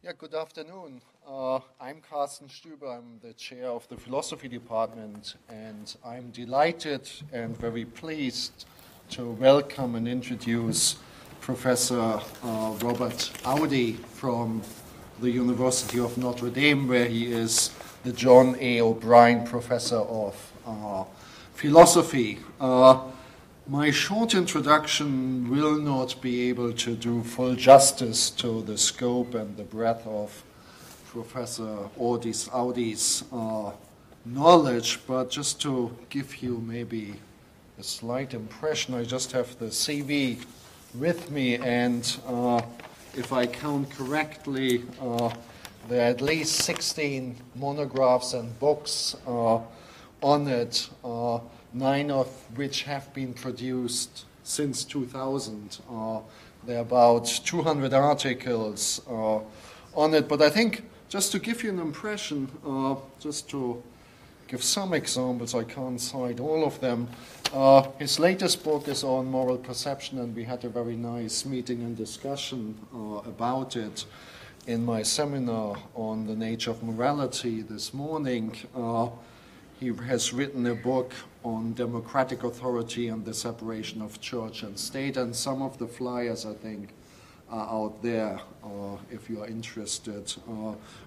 Yeah, good afternoon. I'm Carsten Stüber. I'm the chair of the philosophy department, and I'm delighted and very pleased to welcome and introduce Professor Robert Audi from the University of Notre Dame, where he is the John A. O'Brien Professor of Philosophy. My short introduction will not be able to do full justice to the scope and the breadth of Professor Audi's knowledge, but just to give you maybe a slight impression, I just have the CV with me, and if I count correctly, there are at least 16 monographs and books on it, 9 of which have been produced since 2000. There are about 200 articles on it, but I think just to give you an impression, just to give some examples, I can't cite all of them. His latest book is on moral perception, and we had a very nice meeting and discussion about it in my seminar on the nature of morality this morning. He has written a book on democratic authority and the separation of church and state, and some of the flyers, I think, are out there if you are interested.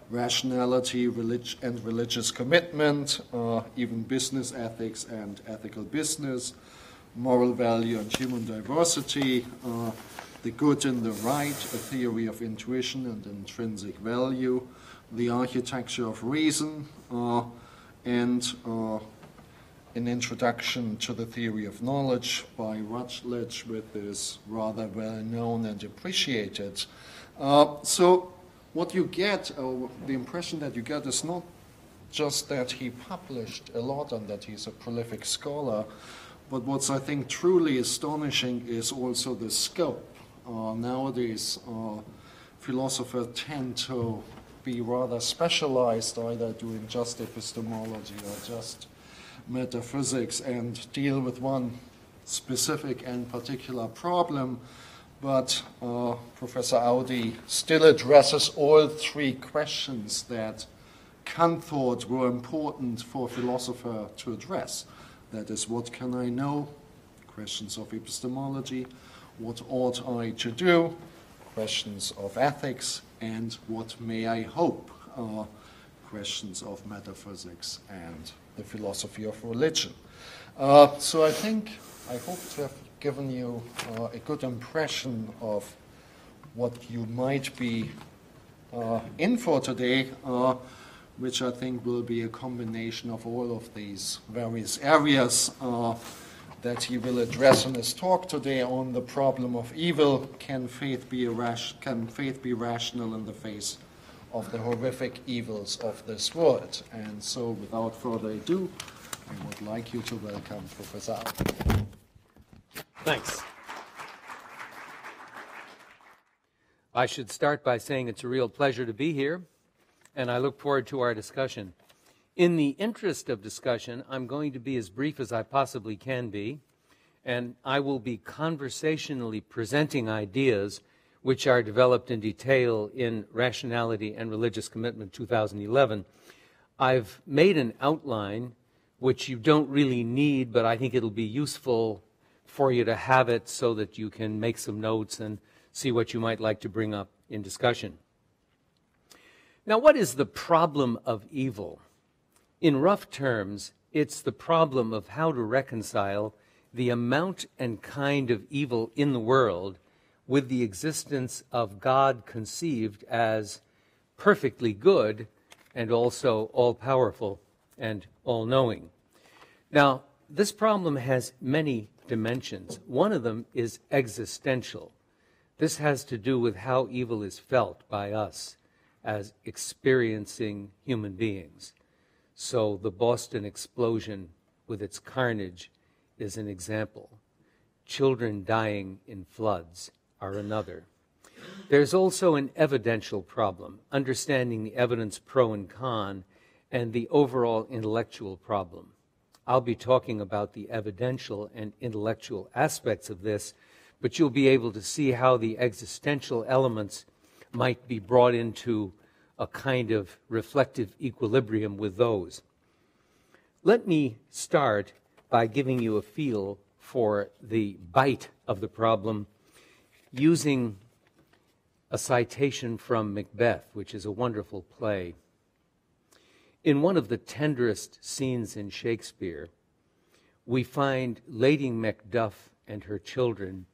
Rationality and Religious Commitment, even business ethics and ethical business, moral value and human diversity, the good and the right, a theory of intuition and intrinsic value, the architecture of reason, and an introduction to the theory of knowledge by Rutledge, which is rather well known and appreciated. So what you get, the impression that you get, is not just that he published a lot and that he's a prolific scholar, but what's I think truly astonishing is also the scope. Nowadays, philosophers tend to be rather specialized, either doing just epistemology or just metaphysics, and deal with one specific and particular problem. But Professor Audi still addresses all three questions that Kant thought were important for a philosopher to address. That is, what can I know? Questions of epistemology. What ought I to do? Questions of ethics. And what may I hope? Questions of metaphysics and the philosophy of religion. So I hope to have given you a good impression of what you might be in for today, which I think will be a combination of all of these various areas that he will address in his talk today on the problem of evil. Can faith be rational in the face of the horrific evils of this world? And so, without further ado, I would like you to welcome Professor Audi. Thanks. I should start by saying it's a real pleasure to be here, and I look forward to our discussion. In the interest of discussion, I'm going to be as brief as I possibly can be, and I will be conversationally presenting ideas which are developed in detail in Rationality and Religious Commitment 2011. I've made an outline which you don't really need, but I think it'll be useful for you to have it so that you can make some notes and see what you might like to bring up in discussion. Now, what is the problem of evil? In rough terms, it's the problem of how to reconcile the amount and kind of evil in the world with the existence of God conceived as perfectly good and also all-powerful and all-knowing. Now, this problem has many dimensions. One of them is existential. This has to do with how evil is felt by us as experiencing human beings. So the Boston explosion with its carnage is an example. Children dying in floods are another. There's also an evidential problem, understanding the evidence pro and con, and the overall intellectual problem. I'll be talking about the evidential and intellectual aspects of this, but you'll be able to see how the existential elements might be brought into a kind of reflective equilibrium with those. Let me start by giving you a feel for the bite of the problem using a citation from Macbeth, which is a wonderful play. In one of the tenderest scenes in Shakespeare, we find Lady Macduff and her children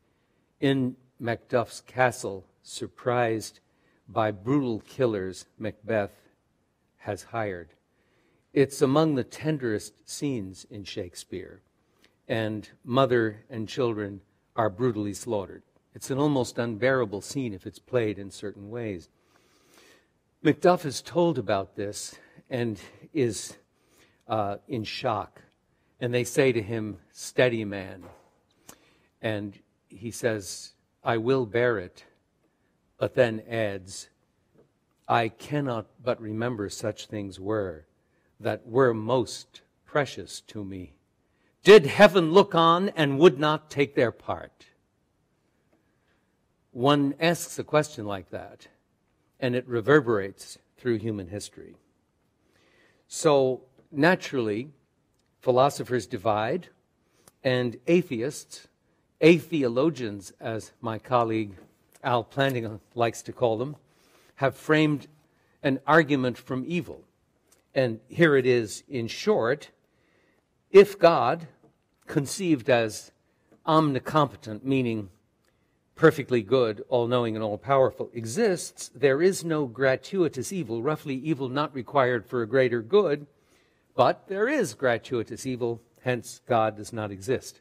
in Macduff's castle, surprised by brutal killers Macbeth has hired. It's among the tenderest scenes in Shakespeare, and mother and children are brutally slaughtered. It's an almost unbearable scene if it's played in certain ways. Macduff is told about this and is in shock. And they say to him, "Steady, man." And he says, "I will bear it," but then adds, "I cannot but remember such things were, that were most precious to me. Did heaven look on and would not take their part?" One asks a question like that, and it reverberates through human history. So, naturally, philosophers divide, and atheists, atheologians, as my colleague Al Plantinga likes to call them, have framed an argument from evil. And here it is in short: if God, conceived as omnicompetent, meaning perfectly good, all-knowing, and all-powerful, exists, there is no gratuitous evil, roughly evil not required for a greater good, but there is gratuitous evil, hence God does not exist.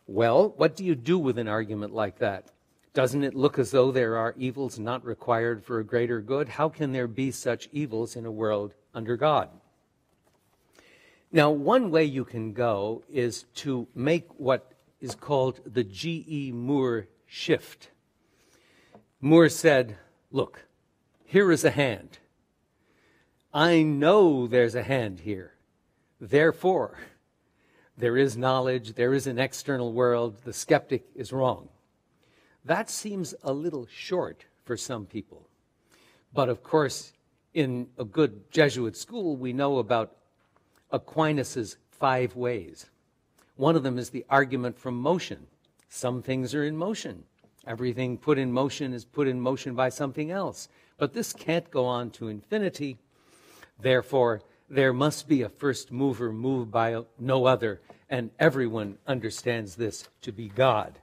Well, what do you do with an argument like that? Doesn't it look as though there are evils not required for a greater good? How can there be such evils in a world under God? Now, one way you can go is to make what is called the G.E. Moore shift. Moore said, "Look, here is a hand. I know there's a hand here. Therefore, there is knowledge, there is an external world. The skeptic is wrong." That seems a little short for some people. But of course, in a good Jesuit school, we know about Aquinas' 5 ways. One of them is the argument from motion. Some things are in motion. Everything put in motion is put in motion by something else. But this can't go on to infinity. Therefore, there must be a first mover moved by no other, and everyone understands this to be God.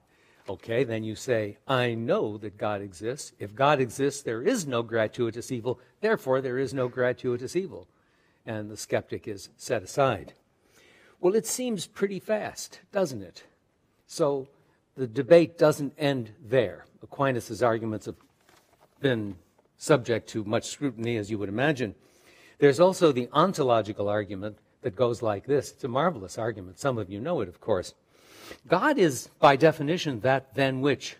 Okay, then you say, I know that God exists. If God exists, there is no gratuitous evil. Therefore, there is no gratuitous evil. And the skeptic is set aside. Well, it seems pretty fast, doesn't it? So the debate doesn't end there. Aquinas' arguments have been subject to much scrutiny, as you would imagine. There's also the ontological argument that goes like this. It's a marvelous argument. Some of you know it, of course. God is, by definition, that than which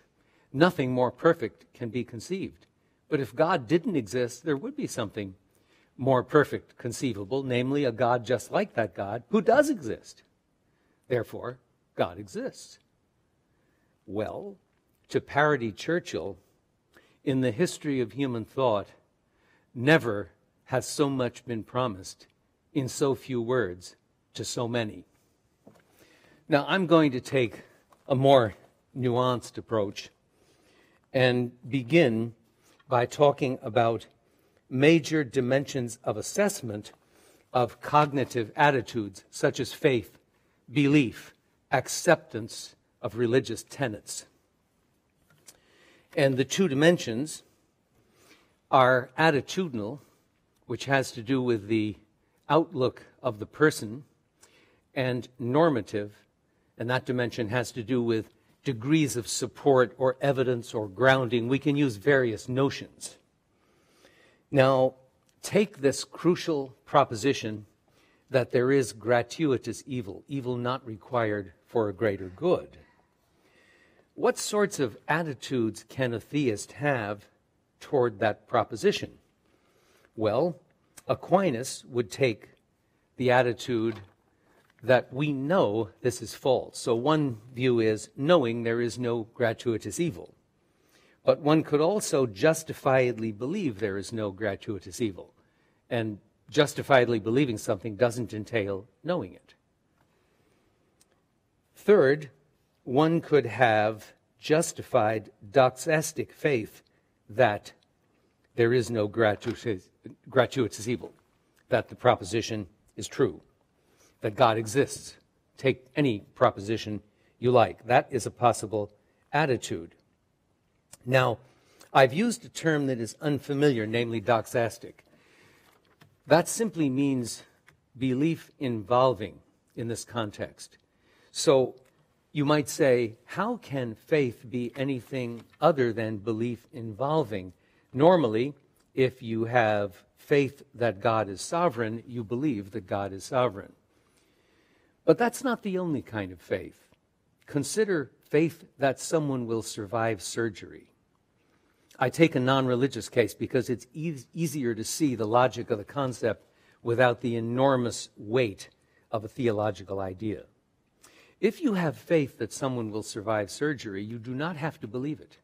nothing more perfect can be conceived. But if God didn't exist, there would be something more perfect conceivable, namely a God just like that God who does exist. Therefore, God exists. Well, to parody Churchill, in the history of human thought, never has so much been promised in so few words to so many. Now, I'm going to take a more nuanced approach and begin by talking about major dimensions of assessment of cognitive attitudes such as faith, belief, acceptance of religious tenets. And the two dimensions are attitudinal, which has to do with the outlook of the person, and normative, and that dimension has to do with degrees of support or evidence or grounding. We can use various notions. Now, take this crucial proposition that there is gratuitous evil, evil not required for a greater good. What sorts of attitudes can a theist have toward that proposition? Well, Aquinas would take the attitude that we know this is false. So one view is knowing there is no gratuitous evil. But one could also justifiably believe there is no gratuitous evil. And justifiably believing something doesn't entail knowing it. Third, one could have justified doxastic faith that there is no gratuitous evil, that the proposition is true, that God exists. Take any proposition you like. That is a possible attitude. Now, I've used a term that is unfamiliar, namely doxastic. That simply means belief involving in this context. So you might say, how can faith be anything other than belief involving? Normally, if you have faith that God is sovereign, you believe that God is sovereign. But that's not the only kind of faith. Consider faith that someone will survive surgery. I take a non-religious case because it's easier to see the logic of the concept without the enormous weight of a theological idea. If you have faith that someone will survive surgery, you do not have to believe it.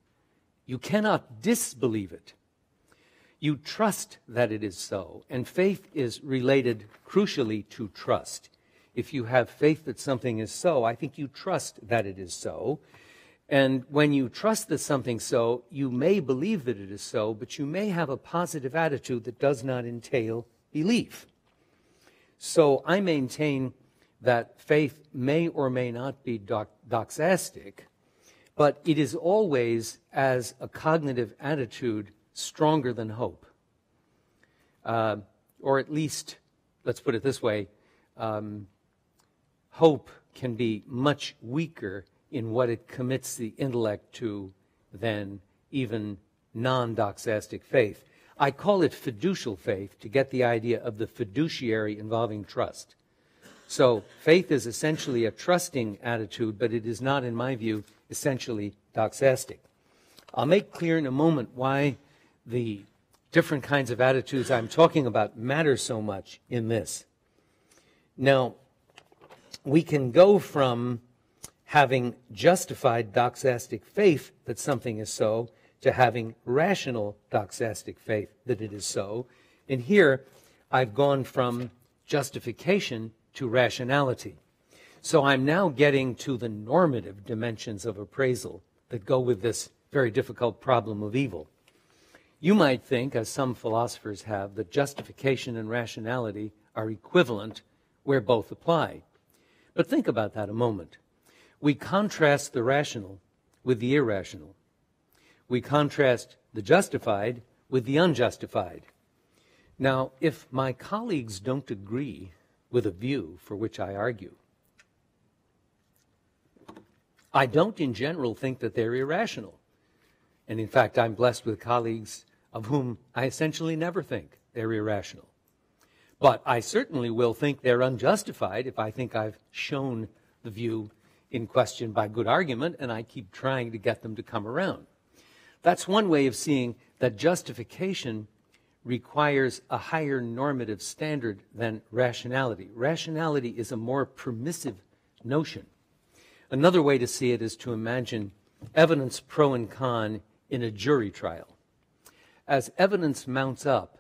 You cannot disbelieve it. You trust that it is so, and faith is related crucially to trust. If you have faith that something is so, I think you trust that it is so. And when you trust that something's so, you may believe that it is so, but you may have a positive attitude that does not entail belief. So I maintain that faith may or may not be doxastic, but it is always, as a cognitive attitude, stronger than hope. Or at least, let's put it this way, hope can be much weaker in what it commits the intellect to than even non-doxastic faith. I call it fiducial faith to get the idea of the fiduciary involving trust. So faith is essentially a trusting attitude, but it is not, in my view, essentially doxastic. I'll make clear in a moment why the different kinds of attitudes I'm talking about matter so much in this. Now, we can go from having justified doxastic faith that something is so to having rational doxastic faith that it is so. And here, I've gone from justification to rationality. So I'm now getting to the normative dimensions of appraisal that go with this very difficult problem of evil. You might think, as some philosophers have, that justification and rationality are equivalent where both apply. But think about that a moment. We contrast the rational with the irrational. We contrast the justified with the unjustified. Now, if my colleagues don't agree with a view for which I argue, I don't in general think that they're irrational. And in fact, I'm blessed with colleagues of whom I essentially never think they're irrational. But I certainly will think they're unjustified if I think I've shown the view in question by good argument, and I keep trying to get them to come around. That's one way of seeing that justification requires a higher normative standard than rationality. Rationality is a more permissive notion. Another way to see it is to imagine evidence pro and con in a jury trial. As evidence mounts up,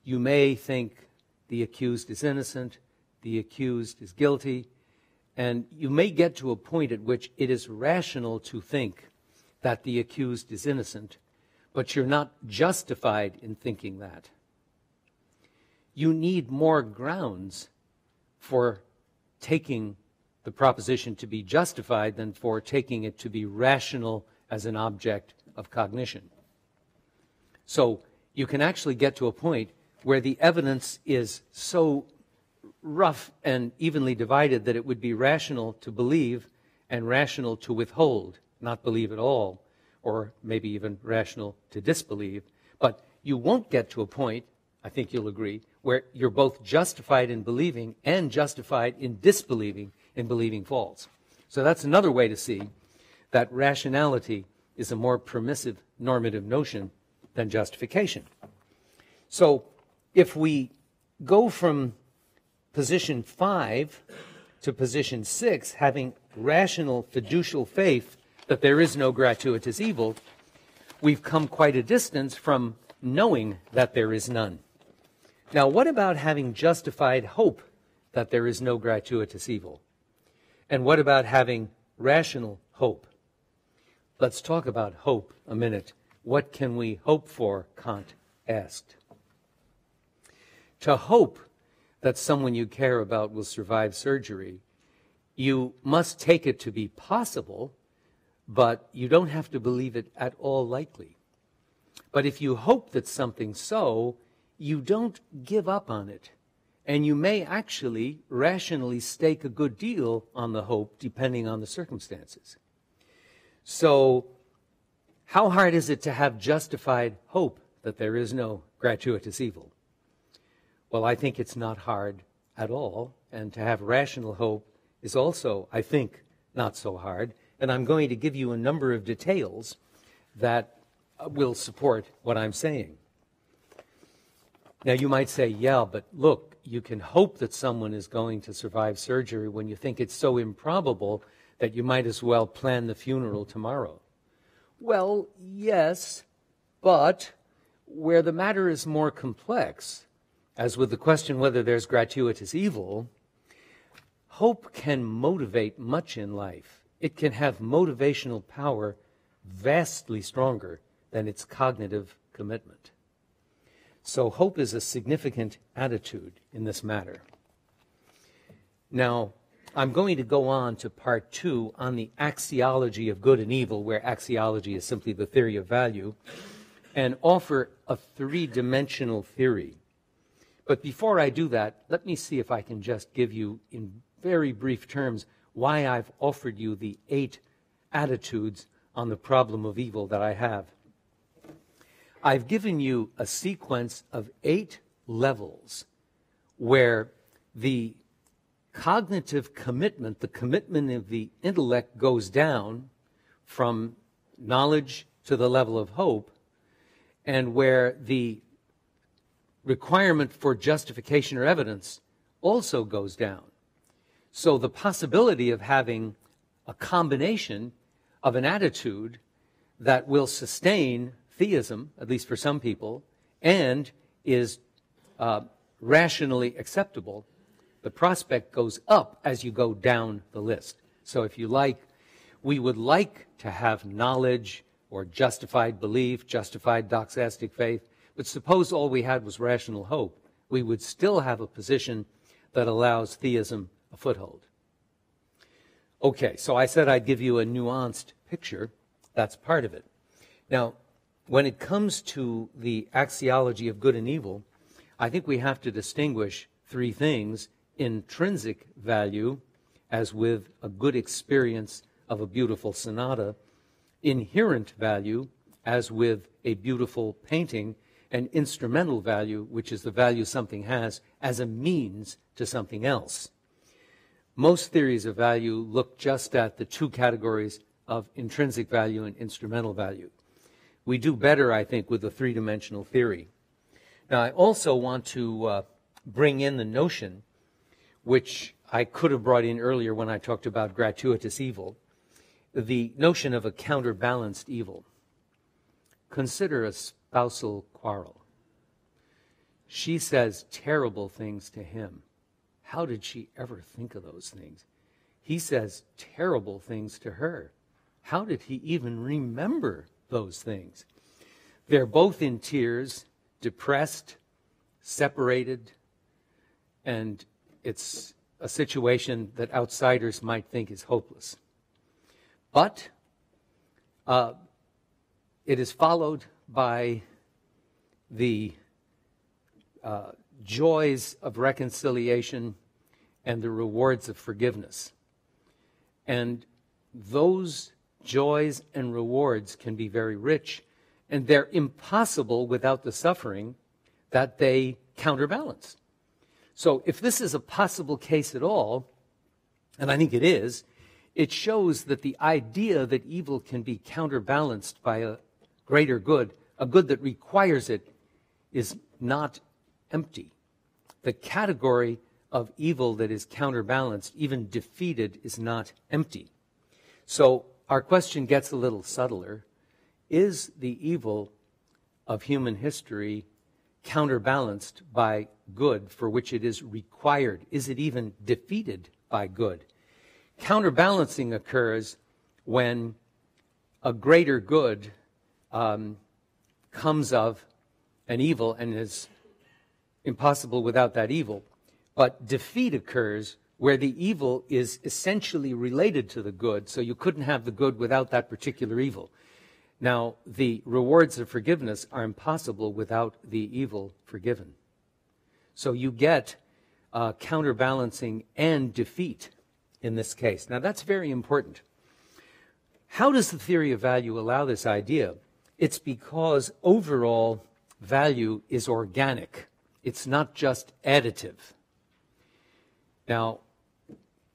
you may think the accused is innocent, the accused is guilty, and you may get to a point at which it is rational to think that the accused is innocent, but you're not justified in thinking that. You need more grounds for taking the proposition to be justified than for taking it to be rational as an object of cognition. So you can actually get to a point where the evidence is so rough and evenly divided that it would be rational to believe and rational to withhold, not believe at all, or maybe even rational to disbelieve. But you won't get to a point, I think you'll agree, where you're both justified in believing and justified in disbelieving in believing false. So that's another way to see that rationality is a more permissive normative notion than justification. So if we go from position 5 to position 6, having rational fiducial faith that there is no gratuitous evil, we've come quite a distance from knowing that there is none. Now, what about having justified hope that there is no gratuitous evil? And what about having rational hope? Let's talk about hope a minute. What can we hope for? Kant asked. To hope that someone you care about will survive surgery, you must take it to be possible, but you don't have to believe it at all likely. But if you hope that something's so, you don't give up on it. And you may actually rationally stake a good deal on the hope, depending on the circumstances. So, how hard is it to have justified hope that there is no gratuitous evil? Well, I think it's not hard at all. And to have rational hope is also, I think, not so hard. And I'm going to give you a number of details that will support what I'm saying. Now, you might say, yeah, but look, you can hope that someone is going to survive surgery when you think it's so improbable that you might as well plan the funeral tomorrow. Well, yes, but where the matter is more complex, as with the question whether there's gratuitous evil, hope can motivate much in life. It can have motivational power vastly stronger than its cognitive commitment. So hope is a significant attitude in this matter. Now, I'm going to go on to part 2 on the axiology of good and evil, where axiology is simply the theory of value, and offer a three-dimensional theory. But before I do that, let me see if I can just give you, in very brief terms, why I've offered you the 8 attitudes on the problem of evil that I have. I've given you a sequence of 8 levels where the cognitive commitment, the commitment of the intellect, goes down from knowledge to the level of hope, and where the requirement for justification or evidence also goes down. So the possibility of having a combination of an attitude that will sustain theism, at least for some people, and is rationally acceptable, the prospect goes up as you go down the list. So if you like, we would like to have knowledge or justified belief, justified doxastic faith, but suppose all we had was rational hope, we would still have a position that allows theism a foothold. Okay, so I said I'd give you a nuanced picture. That's part of it. Now, when it comes to the axiology of good and evil, I think we have to distinguish 3 things: intrinsic value, as with a good experience of a beautiful sonata; inherent value, as with a beautiful painting; and instrumental value, which is the value something has as a means to something else. Most theories of value look just at the 2 categories of intrinsic value and instrumental value. We do better, I think, with the 3-dimensional theory. Now, I also want to bring in the notion, which I could have brought in earlier when I talked about gratuitous evil, the notion of a counterbalanced evil. Consider a spousal quarrel. She says terrible things to him. How did she ever think of those things? He says terrible things to her. How did he even remember those things? They're both in tears, depressed, separated, and it's a situation that outsiders might think is hopeless. But it is followed by the joys of reconciliation and the rewards of forgiveness. And those joys and rewards can be very rich, and they're impossible without the suffering that they counterbalance. So if this is a possible case at all, and I think it is, it shows that the idea that evil can be counterbalanced by a greater good, a good that requires it, is not empty. The category of evil that is counterbalanced, even defeated, is not empty. So our question gets a little subtler. is the evil of human history counterbalanced by good for which it is required? Is it even defeated by good? Counterbalancing occurs when a greater good comes of an evil and is impossible without that evil. But defeat occurs where the evil is essentially related to the good, so you couldn't have the good without that particular evil. Now, the rewards of forgiveness are impossible without the evil forgiven. So you get counterbalancing and defeat in this case. Now, that's very important. How does the theory of value allow this idea? It's because overall value is organic. It's not just additive. Now,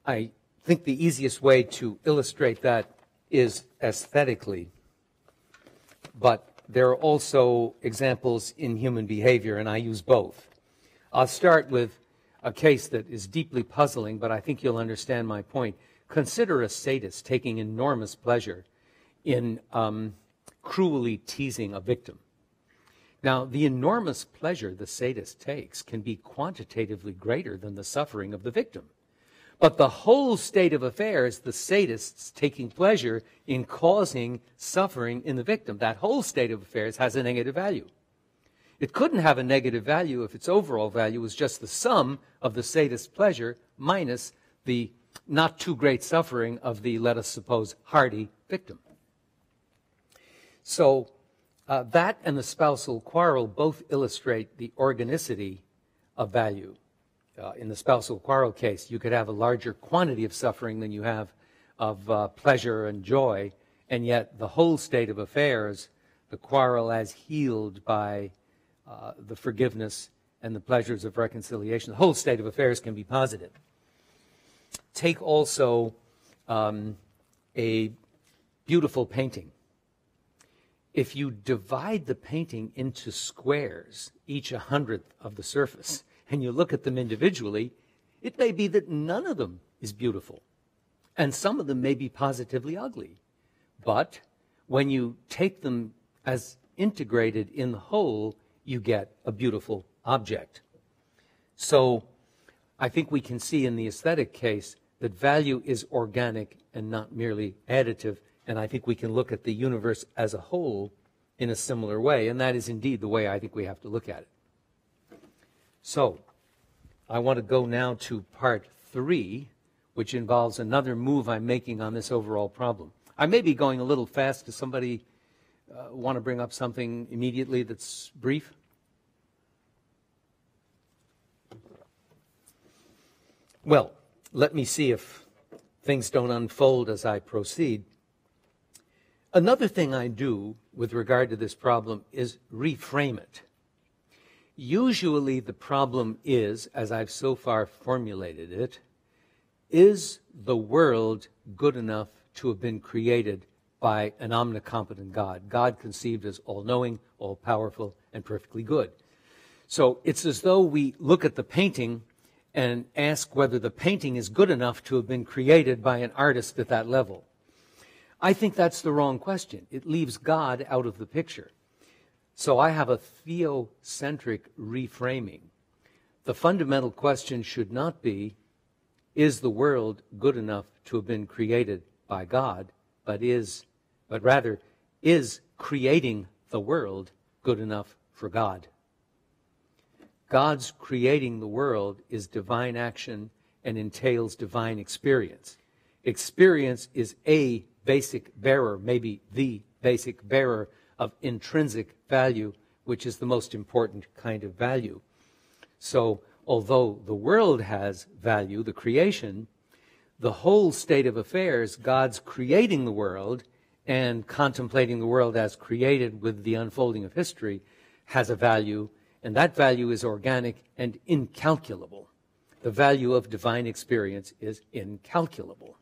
I think the easiest way to illustrate that is aesthetically, but there are also examples in human behavior, and I use both. I'll start with a case that is deeply puzzling, but I think you'll understand my point. Consider a sadist taking enormous pleasure in cruelly teasing a victim. Now, the enormous pleasure the sadist takes can be quantitatively greater than the suffering of the victim. But the whole state of affairs, the sadist's taking pleasure in causing suffering in the victim, that whole state of affairs has a negative value. It couldn't have a negative value if its overall value was just the sum of the sadist's pleasure minus the not too great suffering of the, let us suppose, hardy victim. So that and the spousal quarrel both illustrate the organicity of value. In the spousal quarrel case, you could have a larger quantity of suffering than you have of pleasure and joy, and yet the whole state of affairs, the quarrel as healed by the forgiveness and the pleasures of reconciliation, the whole state of affairs can be positive. Take also a beautiful painting. If you divide the painting into squares, each 100th of the surface, and you look at them individually, it may be that none of them is beautiful, and some of them may be positively ugly. But when you take them as integrated in the whole, you get a beautiful object. So I think we can see in the aesthetic case that value is organic and not merely additive, and I think we can look at the universe as a whole in a similar way, and that is indeed the way I think we have to look at it. So I want to go now to part 3, which involves another move I'm making on this overall problem. I may be going a little fast. Does somebody want to bring up something immediately that's brief? Well, let me see if things don't unfold as I proceed. Another thing I do with regard to this problem is reframe it. Usually the problem is, as I've so far formulated it, is the world good enough to have been created by an omnicompetent God? God conceived as all-knowing, all-powerful, and perfectly good. So it's as though we look at the painting and ask whether the painting is good enough to have been created by an artist at that level. I think that's the wrong question. It leaves God out of the picture. So I have a theocentric reframing. The fundamental question should not be, is the world good enough to have been created by God, but rather, is creating the world good enough for God? God's creating the world is divine action and entails divine experience. Experience is a basic bearer, maybe the basic bearer of intrinsic value, which is the most important kind of value. So, although the world has value, the creation, the whole state of affairs, God's creating the world and contemplating the world as created with the unfolding of history, has a value, and that value is organic and incalculable. The value of divine experience is incalculable.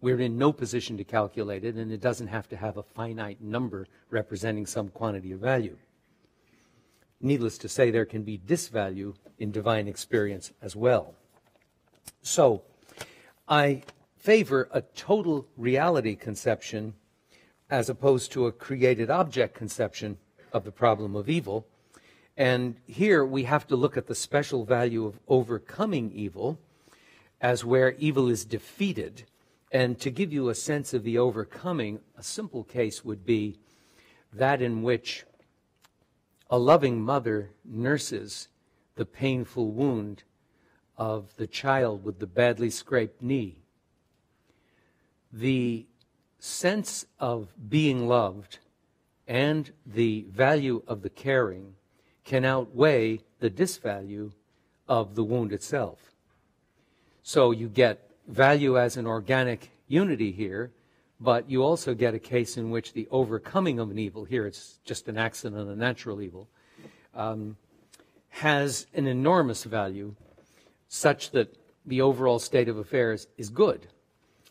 We're in no position to calculate it, and it doesn't have to have a finite number representing some quantity of value. Needless to say, there can be disvalue in divine experience as well. So, I favor a total reality conception as opposed to a created object conception of the problem of evil. And here we have to look at the special value of overcoming evil as where evil is defeated. And to give you a sense of the overcoming, a simple case would be that in which a loving mother nurses the painful wound of the child with the badly scraped knee. The sense of being loved and the value of the caring can outweigh the disvalue of the wound itself. So you get value as an organic unity here, but you also get a case in which the overcoming of an evil, here it's just an accident, a natural evil, has an enormous value such that the overall state of affairs is good.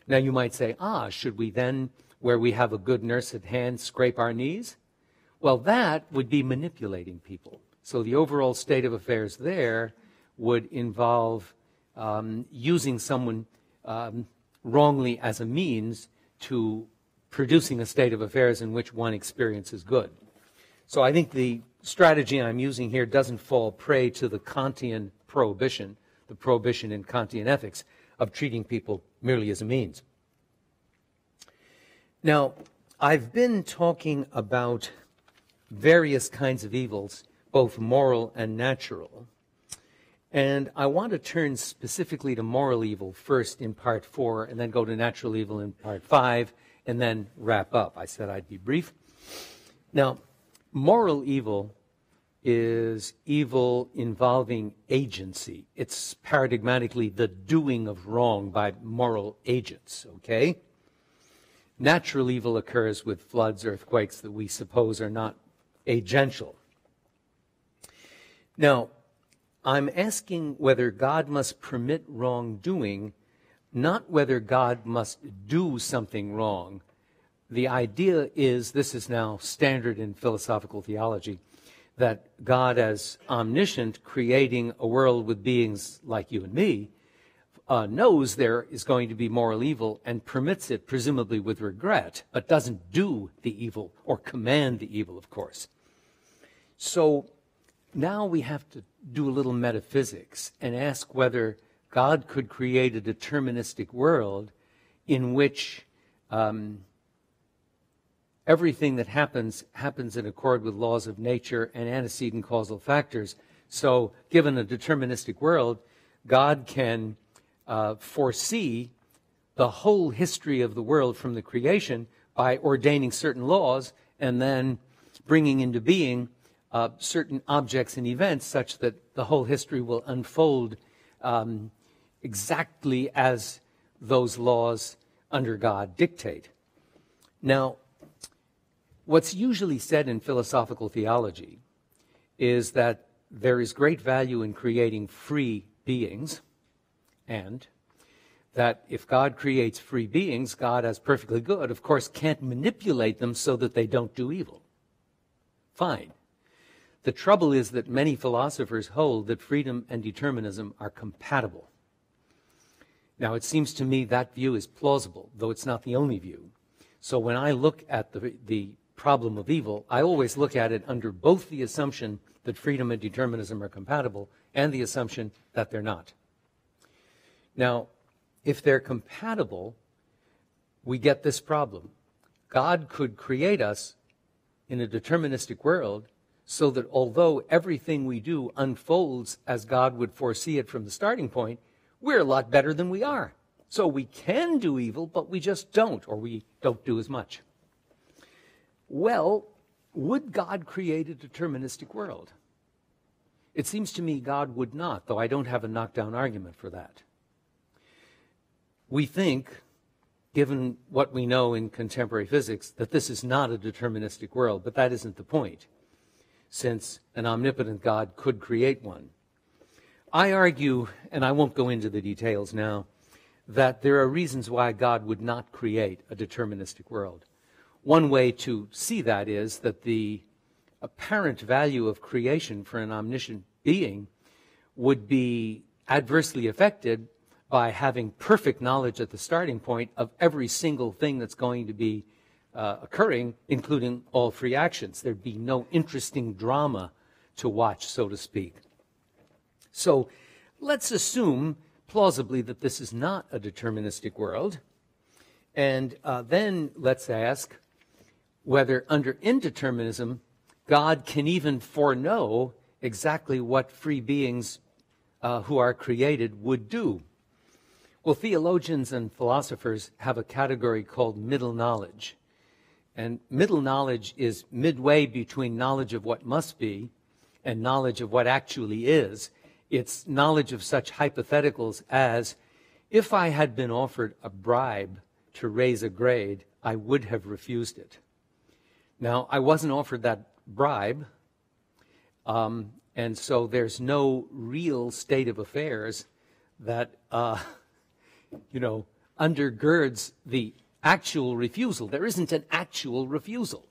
Now you might say, should we then, where we have a good nurse at hand, scrape our knees? Well, that would be manipulating people. So the overall state of affairs there would involve using someone wrongly as a means to producing a state of affairs in which one experiences good. So I think the strategy I'm using here doesn't fall prey to the Kantian prohibition, the prohibition in Kantian ethics, of treating people merely as a means. Now, I've been talking about various kinds of evils, both moral and natural. And I want to turn specifically to moral evil first in part 4, and then go to natural evil in part 5, and then wrap up. I said I'd be brief. Now, moral evil is evil involving agency. It's paradigmatically the doing of wrong by moral agents, okay? Natural evil occurs with floods, earthquakes that we suppose are not agential. Now, I'm asking whether God must permit wrongdoing, not whether God must do something wrong. The idea is, this is now standard in philosophical theology, that God as omniscient, creating a world with beings like you and me, knows there is going to be moral evil and permits it, presumably with regret, but doesn't do the evil or command the evil, of course. So now we have to do a little metaphysics and ask whether God could create a deterministic world in which everything that happens in accord with laws of nature and antecedent causal factors. So given a deterministic world, God can foresee the whole history of the world from the creation by ordaining certain laws and then bringing into being certain objects and events such that the whole history will unfold exactly as those laws under God dictate. Now, what's usually said in philosophical theology is that there is great value in creating free beings, and that if God creates free beings, God, as perfectly good, of course, can't manipulate them so that they don't do evil. Fine. The trouble is that many philosophers hold that freedom and determinism are compatible. Now, it seems to me that view is plausible, though it's not the only view. So when I look at the problem of evil, I always look at it under both the assumption that freedom and determinism are compatible and the assumption that they're not. Now, if they're compatible, we get this problem. God could create us in a deterministic world so that although everything we do unfolds as God would foresee it from the starting point, we're a lot better than we are. So we can do evil, but we just don't, or we don't do as much. Well, would God create a deterministic world? It seems to me God would not, though I don't have a knockdown argument for that. We think, given what we know in contemporary physics, that this is not a deterministic world, but that isn't the point, since an omnipotent God could create one. I argue, and I won't go into the details now, that there are reasons why God would not create a deterministic world. One way to see that is that the apparent value of creation for an omniscient being would be adversely affected by having perfect knowledge at the starting point of every single thing that's going to be occurring, including all free actions. There'd be no interesting drama to watch, so to speak. So let's assume plausibly that this is not a deterministic world, and then let's ask whether under indeterminism God can even foreknow exactly what free beings who are created would do. Well, theologians and philosophers have a category called middle knowledge. And middle knowledge is midway between knowledge of what must be and knowledge of what actually is. It's knowledge of such hypotheticals as, if I had been offered a bribe to raise a grade, I would have refused it. Now, I wasn't offered that bribe, and so there's no real state of affairs that undergirds the actual refusal. There isn't an actual refusal.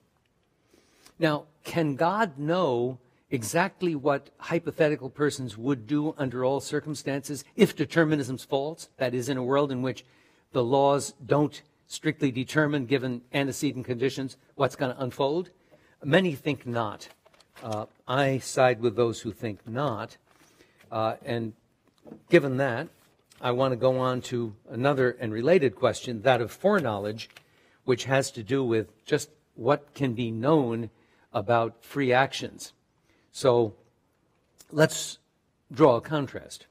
Now, can God know exactly what hypothetical persons would do under all circumstances if determinism's false? That is, in a world in which the laws don't strictly determine, given antecedent conditions, what's going to unfold? Many think not. I side with those who think not. And given that, I want to go on to another and related question, that of foreknowledge, which has to do with just what can be known about free actions. So let's draw a contrast.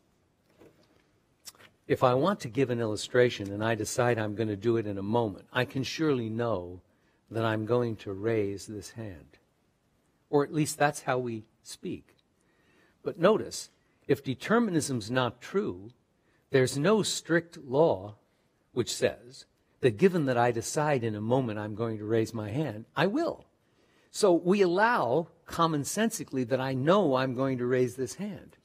If I want to give an illustration and I decide I'm going to do it in a moment, I can surely know that I'm going to raise this hand. Or at least that's how we speak. But notice, if determinism's not true, there's no strict law which says that given that I decide in a moment I'm going to raise my hand, I will. So we allow commonsensically that I know I'm going to raise this hand.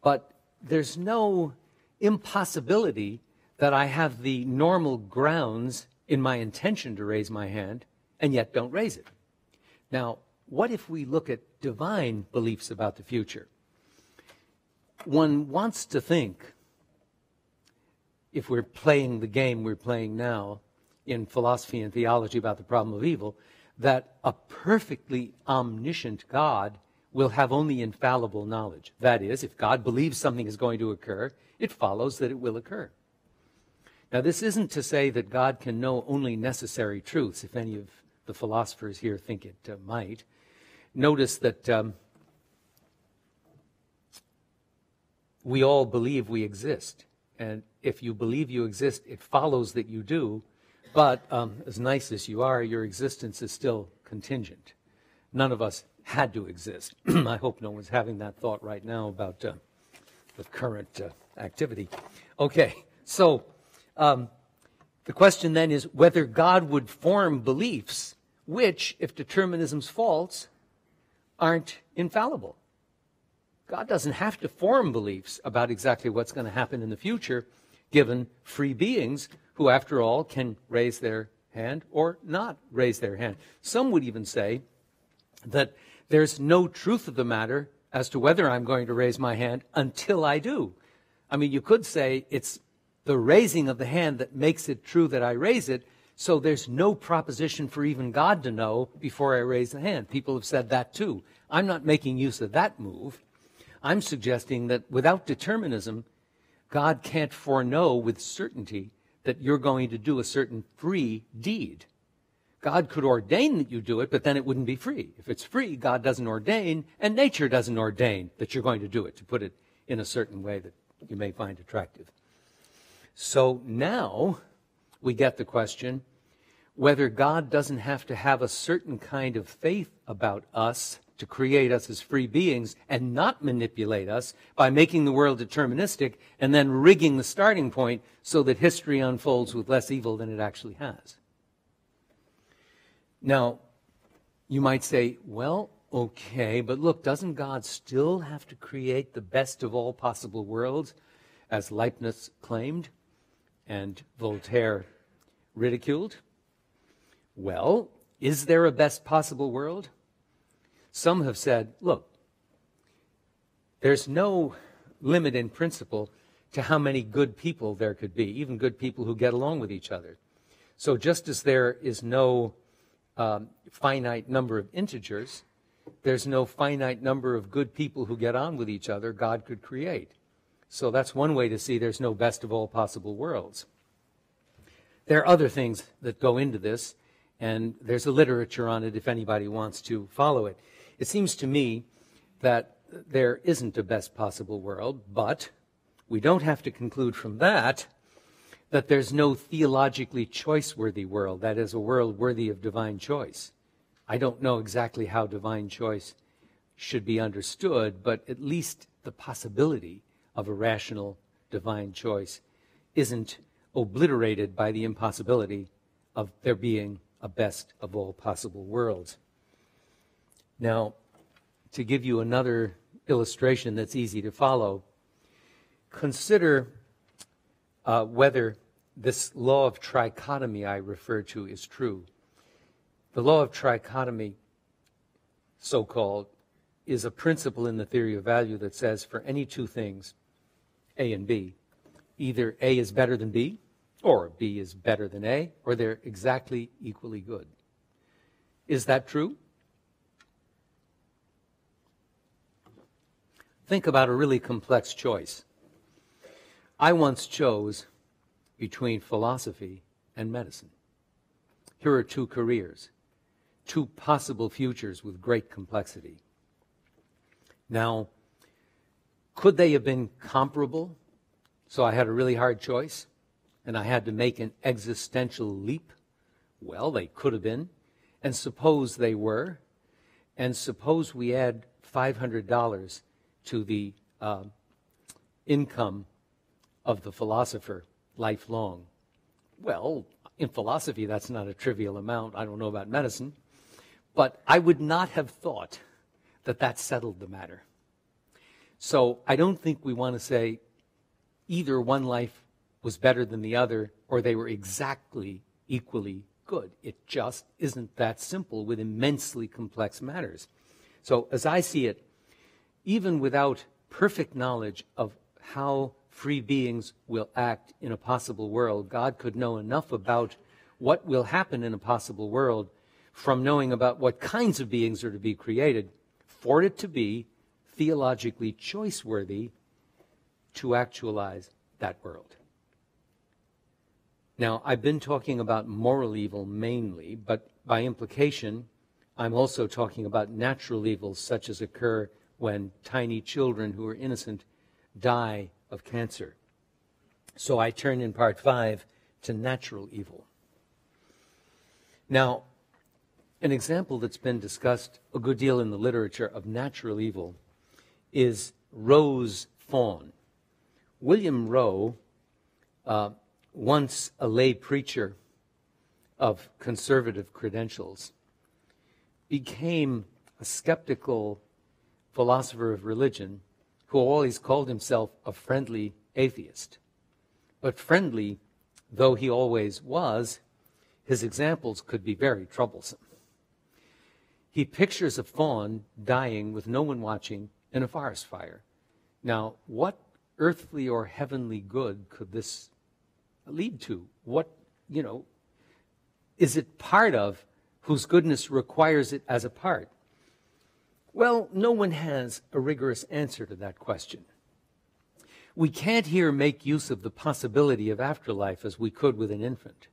But there's no impossibility that I have the normal grounds in my intention to raise my hand and yet don't raise it. Now, what if we look at divine beliefs about the future? One wants to think, if we're playing the game we're playing now in philosophy and theology about the problem of evil, that a perfectly omniscient God will have only infallible knowledge. That is, if God believes something is going to occur, it follows that it will occur. Now, this isn't to say that God can know only necessary truths, if any of the philosophers here think it might. Notice that we all believe we exist. And if you believe you exist, it follows that you do. But as nice as you are, your existence is still contingent. None of us had to exist. I hope no one's having that thought right now about the current activity. Okay, so the question then is whether God would form beliefs which, if determinism's false, aren't infallible. God doesn't have to form beliefs about exactly what's going to happen in the future, given free beings who, after all, can raise their hand or not raise their hand. Some would even say that there's no truth of the matter as to whether I'm going to raise my hand until I do. I mean, you could say it's the raising of the hand that makes it true that I raise it, so there's no proposition for even God to know before I raise the hand. People have said that too. I'm not making use of that move. I'm suggesting that without determinism, God can't foreknow with certainty that you're going to do a certain free deed. God could ordain that you do it, but then it wouldn't be free. If it's free, God doesn't ordain, and nature doesn't ordain that you're going to do it, to put it in a certain way that you may find attractive. So now we get the question whether God doesn't have to have a certain kind of faith about us to create us as free beings and not manipulate us by making the world deterministic and then rigging the starting point so that history unfolds with less evil than it actually has. Now, you might say, well, okay, but look, doesn't God still have to create the best of all possible worlds, as Leibniz claimed and Voltaire ridiculed? Well, is there a best possible world? Some have said, look, there's no limit in principle to how many good people there could be, even good people who get along with each other. So just as there is no finite number of integers, there's no finite number of good people who get on with each other God could create. So that's one way to see there's no best of all possible worlds. There are other things that go into this, and there's a literature on it if anybody wants to follow it. It seems to me that there isn't a best possible world, but we don't have to conclude from that that there's no theologically choice-worthy world, that is, a world worthy of divine choice. I don't know exactly how divine choice should be understood, but at least the possibility of a rational divine choice isn't obliterated by the impossibility of there being a best of all possible worlds. Now, to give you another illustration that's easy to follow, consider whether this law of trichotomy I refer to is true. The law of trichotomy, so-called, is a principle in the theory of value that says for any two things, A and B, either A is better than B, or B is better than A, or they're exactly equally good. Is that true? Think about a really complex choice. I once chose between philosophy and medicine. Here are two careers, two possible futures with great complexity. Now, could they have been comparable? So I had a really hard choice, and I had to make an existential leap? Well, they could have been. And suppose they were. And suppose we add $500 to the income of the philosopher lifelong. Well, in philosophy, that's not a trivial amount. I don't know about medicine. But I would not have thought that that settled the matter. So I don't think we want to say either one life was better than the other or they were exactly equally good. It just isn't that simple with immensely complex matters. So as I see it, even without perfect knowledge of how free beings will act in a possible world, God could know enough about what will happen in a possible world from knowing about what kinds of beings are to be created for it to be theologically choice-worthy to actualize that world. Now, I've been talking about moral evil mainly, but by implication, I'm also talking about natural evils such as occur when tiny children who are innocent die of cancer. So I turn in part 5 to natural evil. Now, an example that's been discussed a good deal in the literature of natural evil is Roe's fawn. William Roe, once a lay preacher of conservative credentials, became a skeptical philosopher of religion who always called himself a friendly atheist. But friendly though he always was, his examples could be very troublesome. He pictures a fawn dying with no one watching in a forest fire. Now, what earthly or heavenly good could this lead to? What, is it part of whose goodness requires it as a part? Well, no one has a rigorous answer to that question. We can't here make use of the possibility of afterlife as we could with an infant.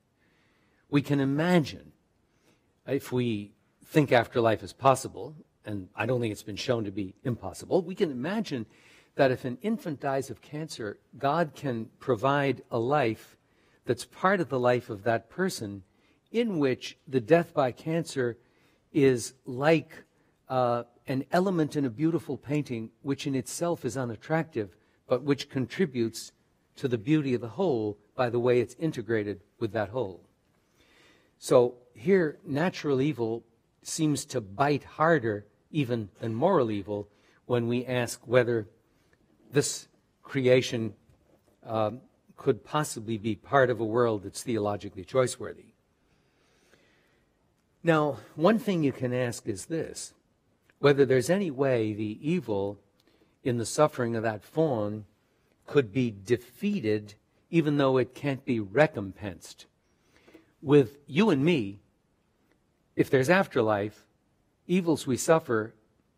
We can imagine, if we think afterlife is possible, and I don't think it's been shown to be impossible, we can imagine that if an infant dies of cancer, God can provide a life that's part of the life of that person in which the death by cancer is like an element in a beautiful painting which in itself is unattractive, but which contributes to the beauty of the whole by the way it's integrated with that whole. So here, natural evil seems to bite harder even than moral evil when we ask whether this creation could possibly be part of a world that's theologically choice-worthy. Now, one thing you can ask is this: whether there's any way the evil in the suffering of that fawn could be defeated even though it can't be recompensed. With you and me, if there's afterlife, evils we suffer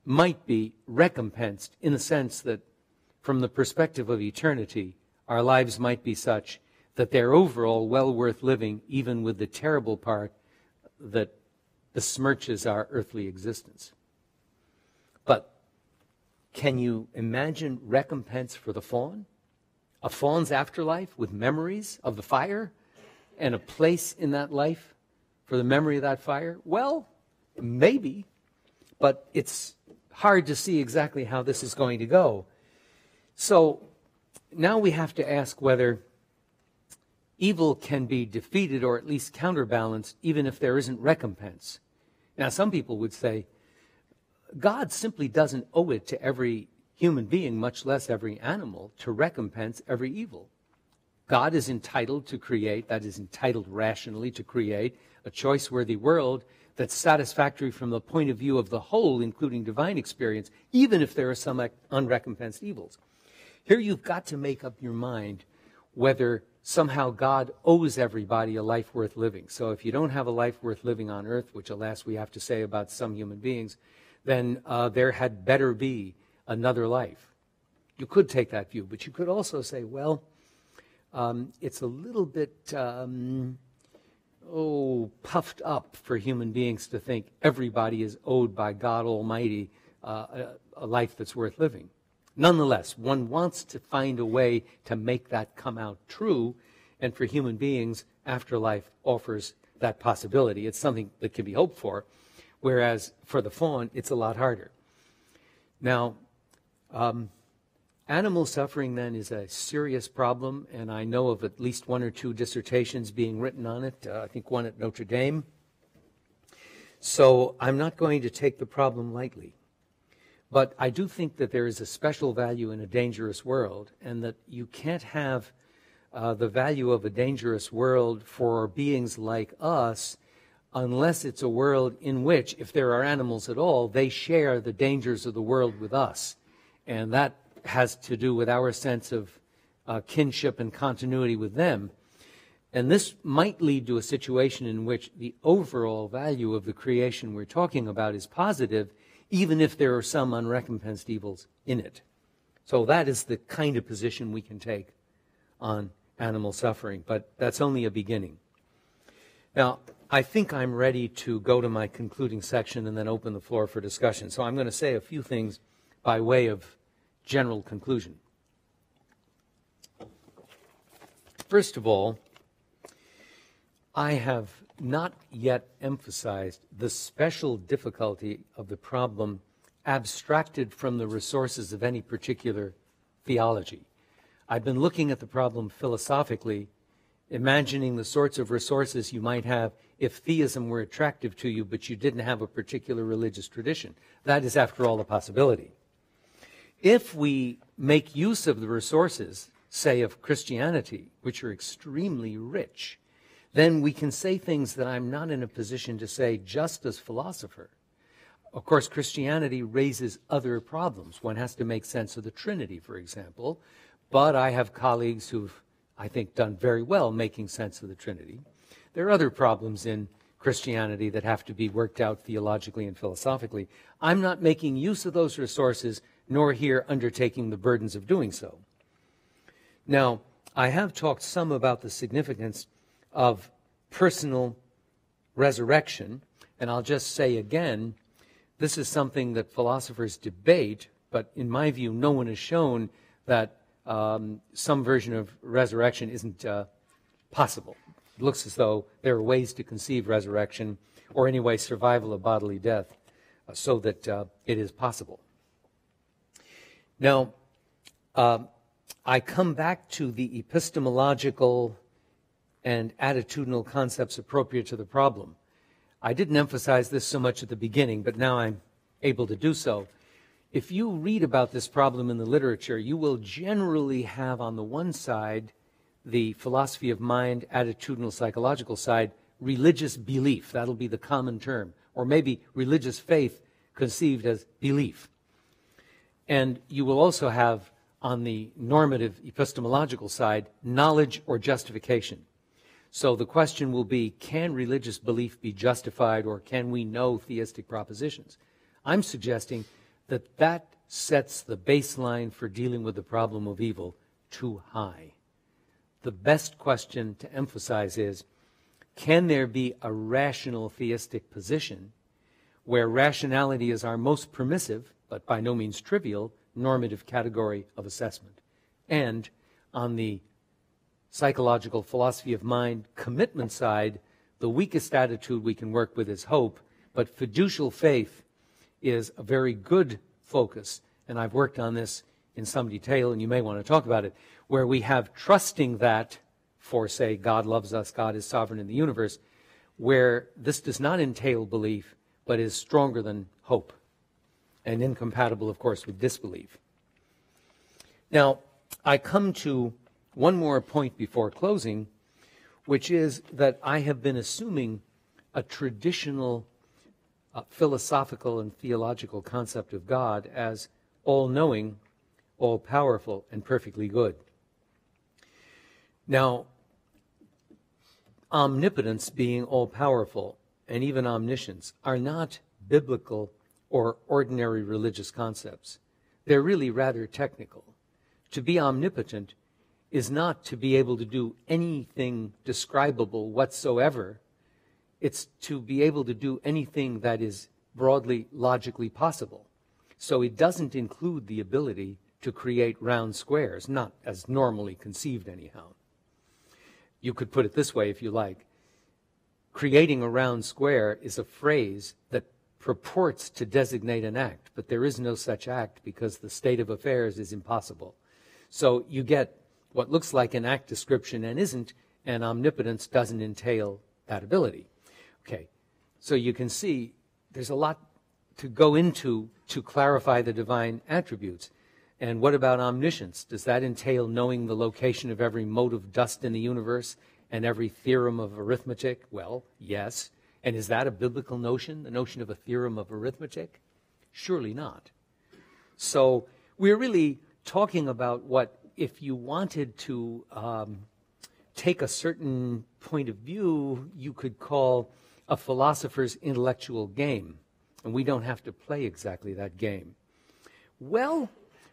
might be recompensed in the sense that from the perspective of eternity, our lives might be such that they're overall well worth living, even with the terrible part that besmirches our earthly existence. But can you imagine recompense for the fawn? A fawn's afterlife with memories of the fire and a place in that life for the memory of that fire? Well, maybe, but it's hard to see exactly how this is going to go. So now we have to ask whether evil can be defeated or at least counterbalanced even if there isn't recompense. Now, some people would say, God simply doesn't owe it to every human being, much less every animal, to recompense every evil. God is entitled to create, that is entitled rationally to create, a choice-worthy world that's satisfactory from the point of view of the whole, including divine experience, even if there are some unrecompensed evils. Here you've got to make up your mind whether somehow God owes everybody a life worth living. So if you don't have a life worth living on earth, which alas we have to say about some human beings, then there had better be another life. You could take that view, but you could also say, well, it's a little bit puffed up for human beings to think everybody is owed by God Almighty a life that's worth living. Nonetheless, one wants to find a way to make that come out true, and for human beings, afterlife offers that possibility. It's something that can be hoped for, whereas for the fawn, it's a lot harder. Now, animal suffering then is a serious problem, and I know of at least one or two dissertations being written on it, I think one at Notre Dame. So I'm not going to take the problem lightly. But I do think that there is a special value in a dangerous world, and that you can't have the value of a dangerous world for beings like us unless it's a world in which, if there are animals at all, they share the dangers of the world with us. And that has to do with our sense of kinship and continuity with them. And this might lead to a situation in which the overall value of the creation we're talking about is positive, even if there are some unrecompensed evils in it. So that is the kind of position we can take on animal suffering, but that's only a beginning. Now, I think I'm ready to go to my concluding section and then open the floor for discussion. So I'm going to say a few things by way of general conclusion. First of all, I have not yet emphasized the special difficulty of the problem abstracted from the resources of any particular theology. I've been looking at the problem philosophically, imagining the sorts of resources you might have if theism were attractive to you, but you didn't have a particular religious tradition. That is, after all, a possibility. If we make use of the resources, say, of Christianity, which are extremely rich, then we can say things that I'm not in a position to say just as philosopher. Of course, Christianity raises other problems. One has to make sense of the Trinity, for example. But I have colleagues who've, I think, done very well making sense of the Trinity. There are other problems in Christianity that have to be worked out theologically and philosophically. I'm not making use of those resources, nor here undertaking the burdens of doing so. Now, I have talked some about the significance of personal resurrection, and I'll just say again, this is something that philosophers debate, but in my view, no one has shown that some version of resurrection isn't possible. It looks as though there are ways to conceive resurrection, or anyway survival of bodily death, so that it is possible. Now, I come back to the epistemological and attitudinal concepts appropriate to the problem. I didn't emphasize this so much at the beginning, but now I'm able to do so. If you read about this problem in the literature, you will generally have on the one side the philosophy of mind, attitudinal, psychological side, religious belief. That'll be the common term. Or maybe religious faith conceived as belief. And you will also have on the normative epistemological side, knowledge or justification. So the question will be, can religious belief be justified, or can we know theistic propositions? I'm suggesting that that sets the baseline for dealing with the problem of evil too high. The best question to emphasize is, can there be a rational theistic position where rationality is our most permissive, but by no means trivial, normative category of assessment? And on the psychological philosophy of mind commitment side, the weakest attitude we can work with is hope, but fiducial faith is a very good focus, and I've worked on this in some detail, and you may want to talk about it, where we have trusting that, for say, God loves us, God is sovereign in the universe, where this does not entail belief, but is stronger than hope, and incompatible, of course, with disbelief. Now, I come to one more point before closing, which is that I have been assuming a traditional philosophical and theological concept of God as all-knowing, all-powerful, and perfectly good. Now, omnipotence being all-powerful and even omniscience are not biblical or ordinary religious concepts. They're really rather technical. To be omnipotent is not to be able to do anything describable whatsoever. It's to be able to do anything that is broadly logically possible. So it doesn't include the ability to create round squares, not as normally conceived anyhow. You could put it this way if you like. Creating a round square is a phrase that purports to designate an act, but there is no such act because the state of affairs is impossible. So you get what looks like an act description and isn't, and omnipotence doesn't entail that ability. Okay, so you can see there's a lot to go into to clarify the divine attributes. And what about omniscience? Does that entail knowing the location of every mote of dust in the universe and every theorem of arithmetic? Well, yes. And is that a biblical notion, the notion of a theorem of arithmetic? Surely not. So we're really talking about what, if you wanted to take a certain point of view, you could call a philosopher's intellectual game. And we don't have to play exactly that game. Well,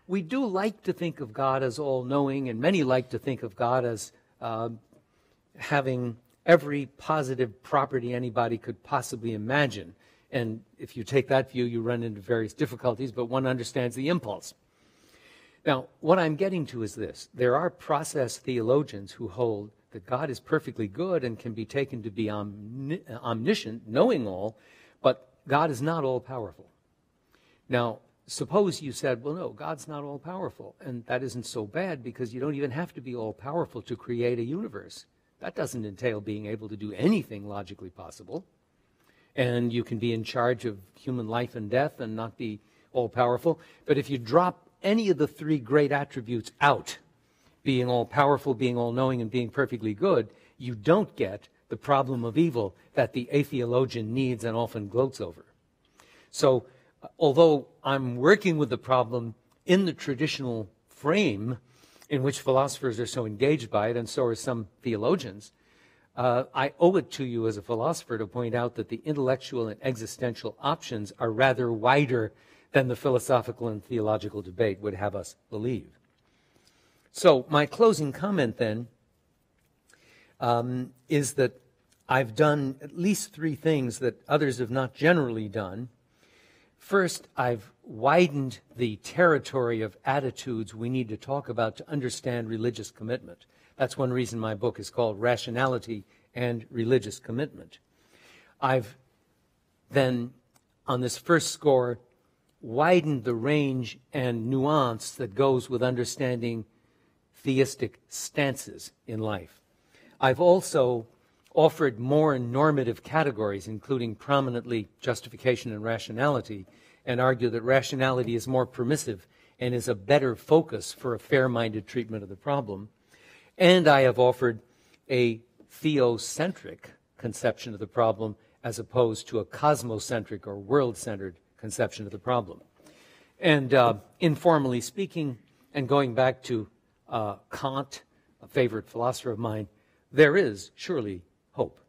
we do like to think of God as all-knowing, and many like to think of God as having every positive property anybody could possibly imagine. And if you take that view, you run into various difficulties, but one understands the impulse. Now, what I'm getting to is this. There are process theologians who hold that God is perfectly good and can be taken to be omniscient, knowing all, but God is not all-powerful. Now, suppose you said, well, no, God's not all-powerful, and that isn't so bad because you don't even have to be all-powerful to create a universe. That doesn't entail being able to do anything logically possible, and you can be in charge of human life and death and not be all-powerful. But if you drop any of the three great attributes out, being all-powerful, being all-knowing, and being perfectly good, you don't get the problem of evil that the atheologian needs and often gloats over. So, although I'm working with the problem in the traditional frame in which philosophers are so engaged by it, and so are some theologians, I owe it to you as a philosopher to point out that the intellectual and existential options are rather wider than the philosophical and theological debate would have us believe. So my closing comment then is that I've done at least three things that others have not generally done. First, I've widened the territory of attitudes we need to talk about to understand religious commitment. That's one reason my book is called Rationality and Religious Commitment. I've then, on this first score, widened the range and nuance that goes with understanding theistic stances in life. I've also offered more normative categories, including prominently justification and rationality, and argue that rationality is more permissive and is a better focus for a fair-minded treatment of the problem. And I have offered a theocentric conception of the problem as opposed to a cosmocentric or world-centered conception of the problem. And informally speaking, and going back to Kant, a favorite philosopher of mine, there is surely hope.